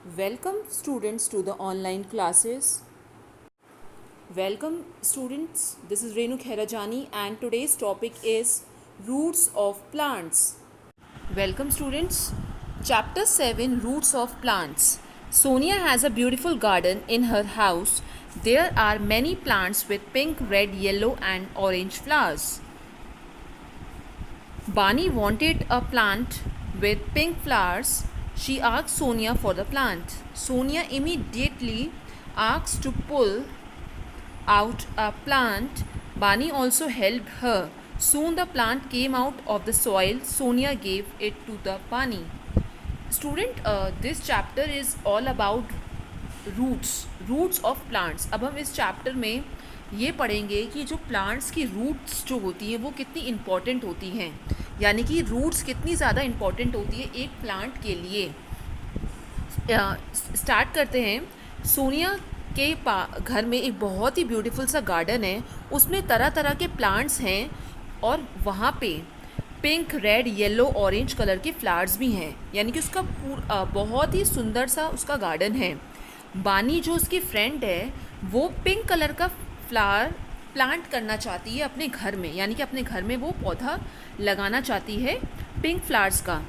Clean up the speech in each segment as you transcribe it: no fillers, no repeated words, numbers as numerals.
Welcome students to the online classes. Welcome students. This is Renu Kherajani and today's topic is roots of plants. Welcome students. Chapter 7 Roots of Plants. Sonia has a beautiful garden in her house. There are many plants with pink, red, yellow and orange flowers. Bani wanted a plant with pink flowers. She asked Sonia for the plant. Sonia immediately asked to pull out a plant. Bani also helped her. Soon the plant came out of the soil. Sonia gave it to the Bani. Student, this chapter is all about roots of plants. अब हम इस chapter में ये पढ़ेंगे कि जो plants की roots जो होती हैं वो कितनी इम्पॉर्टेंट होती हैं, यानी कि रूट्स कितनी ज़्यादा इम्पॉर्टेंट होती है एक प्लांट के लिए. स्टार्ट करते हैं. सोनिया के घर में एक बहुत ही ब्यूटीफुल सा गार्डन है. उसमें तरह तरह के प्लांट्स हैं और वहाँ पे pink, red, yellow, orange colour के फ्लावर्स भी हैं, यानी कि उसका बहुत ही सुंदर सा उसका गार्डन है. बानी जो उसकी फ्रेंड है वो पिंक कलर का फ्लावर प्लांट करना चाहती है अपने घर में, यानी कि अपने घर में वो पौधा लगाना चाहती है पिंक फ्लावर्स का.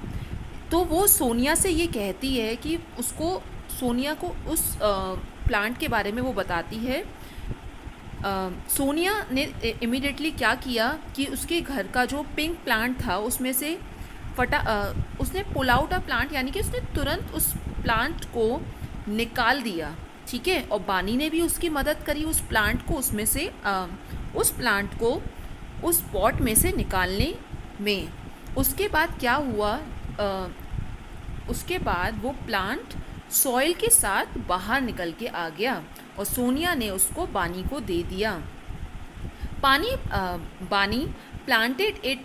तो वो सोनिया से ये कहती है कि उसको सोनिया को उस प्लांट के बारे में वो बताती है. सोनिया ने इमीडिएटली क्या किया कि उसके घर का जो पिंक प्लांट था उसमें से उसने पुल आउट अ प्लांट, यानी कि उसने तुरंत उस प्लांट को निकाल दिया. ठीक है. और बानी ने भी उसकी मदद करी उस प्लांट को उसमें से उस प्लांट को उस पॉट में से निकालने में. उसके बाद क्या हुआ, उसके बाद वो प्लांट सॉइल के साथ बाहर निकल के आ गया और सोनिया ने उसको बानी को दे दिया. बानी planted it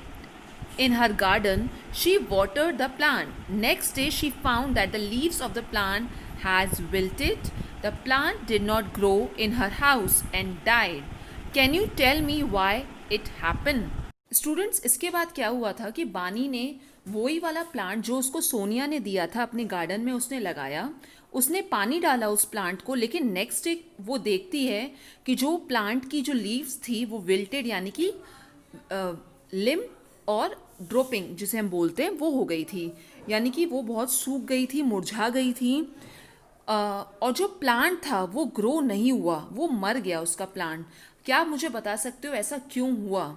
in her garden. She watered the plant. Next day she found that the leaves of the plant has wilted. The plant did not grow in her house and died. Can you tell me why it happened? Students, इसके बाद क्या हुआ था कि बानी ने वही वाला प्लांट जो उसको सोनिया ने दिया था अपने गार्डन में उसने लगाया. उसने पानी डाला उस प्लांट को, लेकिन नेक्स्ट डे वो देखती है कि जो प्लांट की जो लीव्स थी वो विल्टेड, यानी कि लिम और ड्रॉपिंग जिसे हम बोलते हैं वो हो गई थी, यानी कि वो बहुत सूख गई थी, मुरझा गई थी. और जो प्लांट था वो ग्रो नहीं हुआ, वो मर गया उसका प्लांट. क्या आप मुझे बता सकते हो ऐसा क्यों हुआ?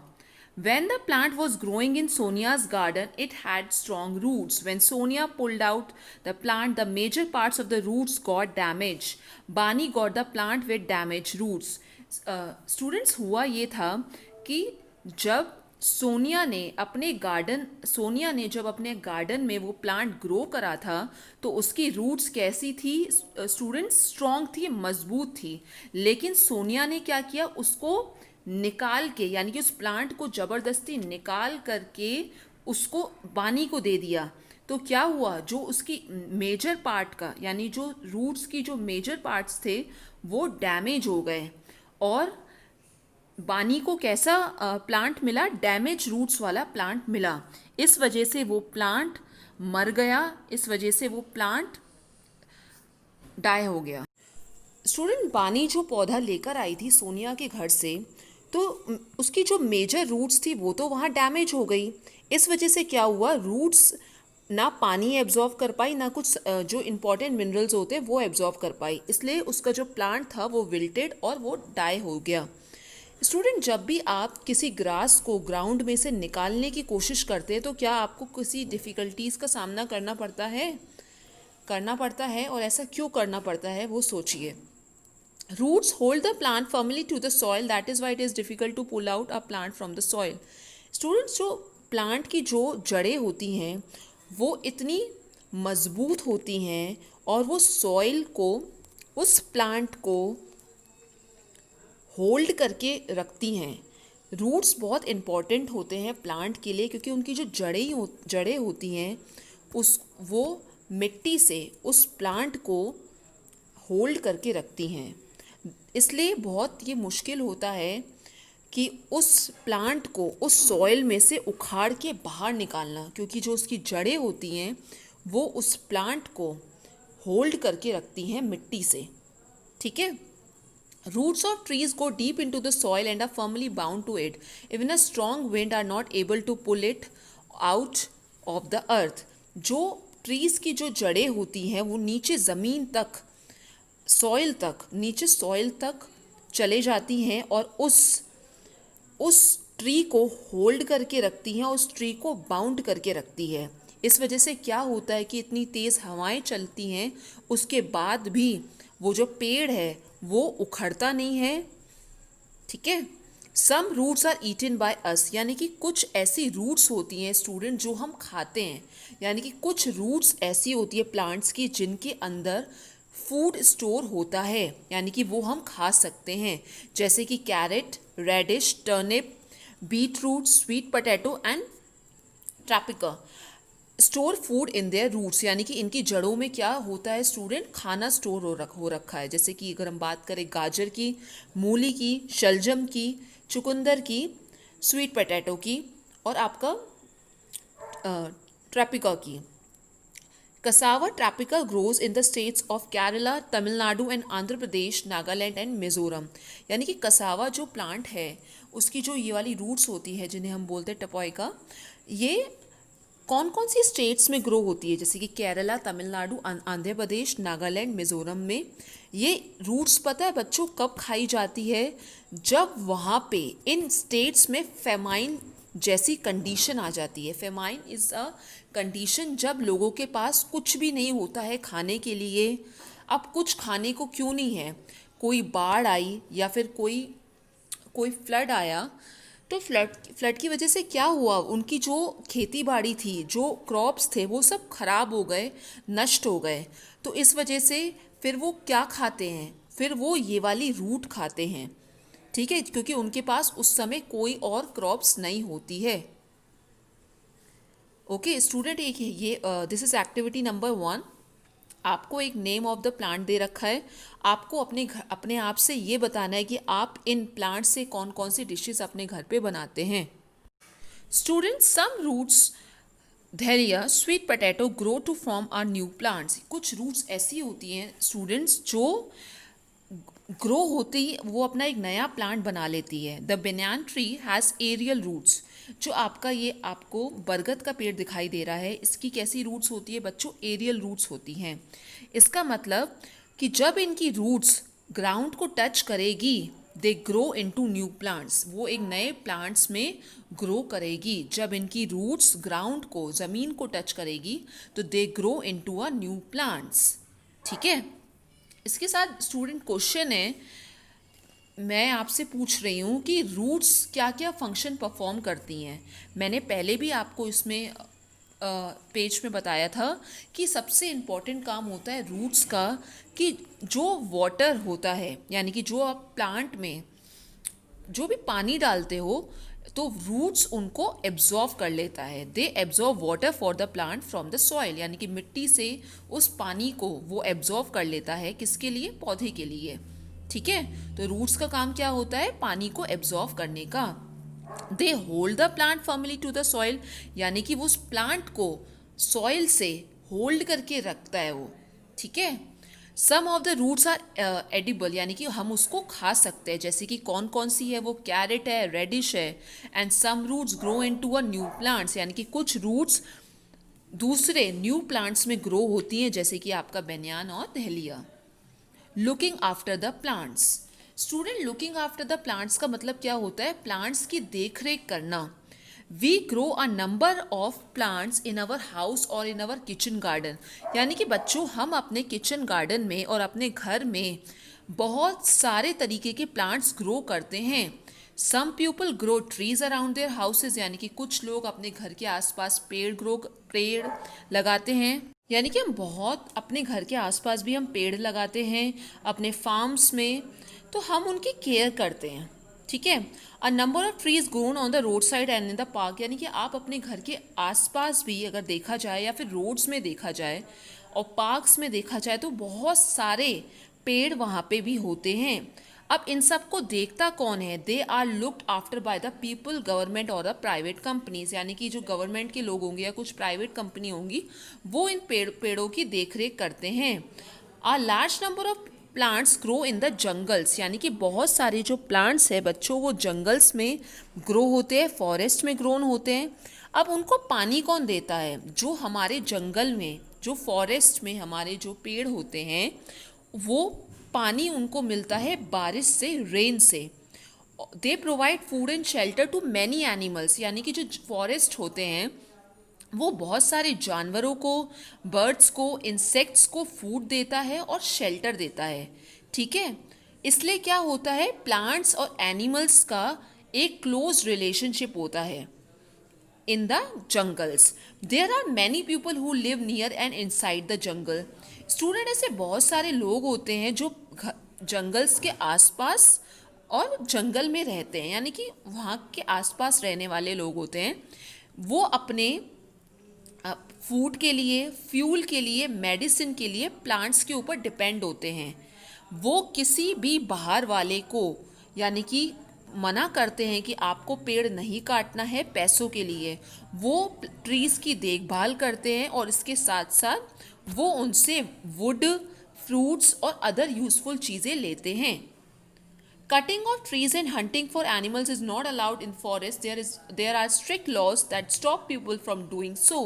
When the plant was growing in Sonia's garden, it had strong roots. When Sonia pulled out the plant, the major parts of the roots got damaged. Bani got the plant with damaged roots. Students, हुआ ये था कि जब सोनिया ने जब अपने garden में वो प्लांट ग्रो करा था तो उसकी रूट्स कैसी थी स्टूडेंट्स? स्ट्रॉन्ग थी, मजबूत थी. लेकिन सोनिया ने क्या किया, उसको निकाल के, यानी कि उस प्लांट को ज़बरदस्ती निकाल करके उसको बानी को दे दिया. तो क्या हुआ, जो उसकी मेजर पार्ट का, यानी जो रूट्स की जो मेजर पार्ट्स थे वो डैमेज हो गए और बानी को कैसा प्लांट मिला? डैमेज रूट्स वाला प्लांट मिला. इस वजह से वो प्लांट मर गया, इस वजह से वो प्लांट डाई हो गया. स्टूडेंट, बानी जो पौधा लेकर आई थी सोनिया के घर से, तो उसकी जो मेजर रूट्स थी वो तो वहाँ डैमेज हो गई. इस वजह से क्या हुआ, रूट्स ना पानी एब्जॉर्व कर पाई, ना कुछ जो इम्पॉर्टेंट मिनरल्स होते हैं वो एब्जॉर्व कर पाई. इसलिए उसका जो प्लांट था वो विल्टेड और वो डाई हो गया. स्टूडेंट, जब भी आप किसी ग्रास को ग्राउंड में से निकालने की कोशिश करते हैं तो क्या आपको किसी डिफ़िकल्टीज़ का सामना करना पड़ता है और ऐसा क्यों करना पड़ता है वो सोचिए. Roots hold the plant firmly to the soil. That is why it is difficult to pull out a plant from the soil. Students, जो प्लांट की जो जड़ें होती हैं वो इतनी मजबूत होती हैं और वो सॉइल को, उस प्लांट को होल्ड करके रखती हैं. रूट्स बहुत इम्पॉर्टेंट होते हैं प्लांट के लिए क्योंकि उनकी जो जड़ें होती हैं वो मिट्टी से उस प्लांट को होल्ड करके रखती हैं. इसलिए बहुत ये मुश्किल होता है कि उस प्लांट को उस सॉइल में से उखाड़ के बाहर निकालना, क्योंकि जो उसकी जड़ें होती हैं वो उस प्लांट को होल्ड करके रखती हैं मिट्टी से, ठीक है। Roots of trees go deep into the soil and are firmly bound to it. Even a strong wind are not able to pull it out of the earth. जो ट्रीज की जो जड़ें होती हैं वो नीचे ज़मीन तक, नीचे सॉइल तक चले जाती हैं और उस ट्री को होल्ड करके रखती हैं, उस ट्री को बाउंड करके रखती है। इस वजह से क्या होता है कि इतनी तेज़ हवाएं चलती हैं, उसके बाद भी वो जो पेड़ है वो उखड़ता नहीं है, ठीक है। Some roots are eaten by us, यानी कि कुछ ऐसी रूट्स होती हैं स्टूडेंट जो हम खाते हैं, यानी कि कुछ रूट्स ऐसी होती है प्लांट्स की जिनके अंदर फूड स्टोर होता है, यानी कि वो हम खा सकते हैं, जैसे कि carrot, radish, turnip, beetroot, sweet potato and tapioca store food in their roots, यानी कि इनकी जड़ों में क्या होता है स्टूडेंट, खाना स्टोर हो रखा है। जैसे कि अगर हम बात करें गाजर की, मूली की, शलजम की, चुकंदर की, स्वीट पोटैटो की और आपका ट्रैपिका की। Cassava tapioca grows in the states of Kerala, Tamil Nadu and Andhra Pradesh, Nagaland and Mizoram. यानी कि कसावा जो प्लांट है उसकी जो ये वाली रूट्स होती है जिन्हें हम बोलते हैं टपोइका, ये कौन कौन सी स्टेट्स में ग्रो होती है, जैसे कि केरला, तमिलनाडु, आंध्र प्रदेश, नागालैंड, मिजोरम में। ये रूट्स पता है बच्चों कब खाई जाती है, जब वहाँ पे इन स्टेट्स में फेमाइन जैसी कंडीशन आ जाती है। फेमाइन इज़ अ कंडीशन जब लोगों के पास कुछ भी नहीं होता है खाने के लिए। अब कुछ खाने को क्यों नहीं है, कोई बाढ़ आई या फिर कोई फ्लड आया, तो फ्लड की वजह से क्या हुआ, उनकी जो खेती बाड़ी थी, जो क्रॉप्स थे वो सब खराब हो गए, नष्ट हो गए। तो इस वजह से फिर वो क्या खाते हैं, फिर वो ये वाली रूट खाते हैं, ठीक है, क्योंकि उनके पास उस समय कोई और क्रॉप्स नहीं होती है। ओके स्टूडेंट, एक ये दिस इज एक्टिविटी नंबर 1। आपको एक नेम ऑफ द प्लांट दे रखा है, आपको अपने आप से ये बताना है कि आप इन प्लांट से कौन कौन सी डिशेस अपने घर पे बनाते हैं। स्टूडेंट्स, सम रूट्स धैर्य, sweet potato grow to form are new plants. कुछ रूट्स ऐसी होती हैं स्टूडेंट्स जो ग्रो होती वो अपना एक नया प्लांट बना लेती है। The banyan tree has aerial roots. जो आपको बरगद का पेड़ दिखाई दे रहा है, इसकी कैसी रूट्स होती है बच्चों, एरियल रूट्स होती हैं। इसका मतलब कि जब इनकी रूट्स ग्राउंड को टच करेगी, they grow into new plants, वो एक नए प्लांट्स में ग्रो करेगी। जब इनकी रूट्स ग्राउंड को, ज़मीन को टच करेगी तो they grow into a new plants, ठीक है। इसके साथ स्टूडेंट क्वेश्चन है, मैं आपसे पूछ रही हूँ कि रूट्स क्या क्या फंक्शन परफॉर्म करती हैं। मैंने पहले भी आपको इसमें पेज में बताया था कि सबसे इम्पॉर्टेंट काम होता है रूट्स का कि जो वाटर होता है, यानी कि जो आप प्लांट में जो भी पानी डालते हो तो रूट्स उनको एब्जॉर्व कर लेता है। They absorb water for the plant from the soil, यानी कि मिट्टी से उस पानी को वो एब्जॉर्व कर लेता है, किसके लिए, पौधे के लिए, ठीक है। तो रूट्स का काम क्या होता है, पानी को एब्जॉर्व करने का। They hold the plant firmly to the soil, यानी कि वो उस प्लांट को सॉइल से होल्ड करके रखता है वो, ठीक है। Some of the roots are edible, यानी कि हम उसको खा सकते हैं, जैसे कि कौन कौन सी है, वो कैरेट है, रेडिश है। And some roots grow into a new plants, यानी कि कुछ रूट्स दूसरे न्यू प्लांट्स में ग्रो होती हैं, जैसे कि आपका बेनियान और dahlia. Looking after the plants, student looking after the plants का मतलब क्या होता है, प्लांट्स की देख रेख करना। We grow a number of plants in our house और इन अवर किचन गार्डन, यानी कि बच्चों हम अपने किचन गार्डन में और अपने घर में बहुत सारे तरीके के प्लांट्स ग्रो करते हैं। Some people grow trees around their houses, यानी कि कुछ लोग अपने घर के आसपास पेड़ लगाते हैं, यानी कि हम बहुत अपने घर के आसपास भी हम पेड़ लगाते हैं, अपने फार्म्स में तो हम उनकी केयर करते हैं, ठीक है। अ number of trees grown on the road side and in the park, यानी कि आप अपने घर के आसपास भी अगर देखा जाए या फिर रोड्स में देखा जाए और पार्क्स में देखा जाए तो बहुत सारे पेड़ वहाँ पे भी होते हैं। अब इन सब को देखता कौन है? They are looked after by the people, government और द प्राइवेट कंपनीज, यानी कि जो गवर्नमेंट के लोग होंगे या कुछ प्राइवेट कंपनी होंगी वो इन पेड़ों की देखरेख करते हैं। A large number of plants grow in the jungles, यानी कि बहुत सारे जो प्लांट्स है बच्चों वो जंगल्स में ग्रो होते हैं, फॉरेस्ट में ग्रोन होते हैं। अब उनको पानी कौन देता है? जो हमारे जंगल में, जो फॉरेस्ट में हमारे जो पेड़ होते हैं वो पानी उनको मिलता है बारिश से, रेन से। They provide food and shelter to many animals, यानी कि जो फॉरेस्ट होते हैं वो बहुत सारे जानवरों को, बर्ड्स को, इंसेक्ट्स को फूड देता है और शेल्टर देता है। ठीक है, इसलिए क्या होता है, प्लांट्स और एनिमल्स का एक क्लोज रिलेशनशिप होता है in the jungles. There are many people who live near and inside the jungle. Student, ऐसे बहुत सारे लोग होते हैं जो जंगल्स के आसपास और जंगल में रहते हैं, यानी कि वहाँ के आसपास रहने वाले लोग होते हैं। वो अपने फूड के लिए, फ्यूल के लिए, मेडिसिन के लिए प्लांट्स के ऊपर डिपेंड होते हैं। वो किसी भी बाहर वाले को यानी कि मना करते हैं कि आपको पेड़ नहीं काटना है पैसों के लिए। वो ट्रीज़ की देखभाल करते हैं और इसके साथ साथ वो उनसे वुड, फ्रूट्स और अदर यूज़फुल चीज़ें लेते हैं। Cutting of trees and hunting for animals is not allowed in forests. There are strict laws that stop people from doing so.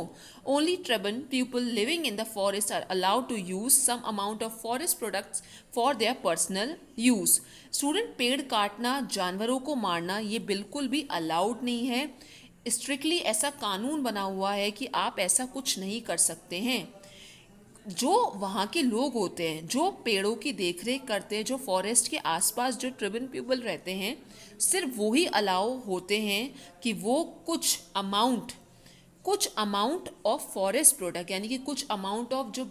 Only tribal people living in the forest are allowed to use some amount of forest products for their personal use. Student, पेड़ काटना, जानवरों को मारना ये बिल्कुल भी allowed नहीं है। स्ट्रिक्टली ऐसा कानून बना हुआ है कि आप ऐसा कुछ नहीं कर सकते हैं। जो वहाँ के लोग होते हैं जो पेड़ों की देखरेख करते हैं, जो फॉरेस्ट के आसपास जो ट्रिबल पीपल रहते हैं, सिर्फ वो ही अलाउ होते हैं कि वो कुछ अमाउंट ऑफ फॉरेस्ट प्रोडक्ट, यानी कि कुछ अमाउंट ऑफ जो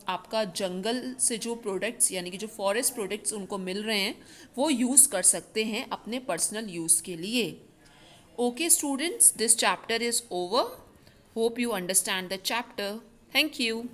आपका जंगल से जो प्रोडक्ट्स यानी कि जो फॉरेस्ट प्रोडक्ट्स उनको मिल रहे हैं वो यूज़ कर सकते हैं अपने पर्सनल यूज़ के लिए। Okay students, this chapter is over. Hope you understand the chapter. Thank you.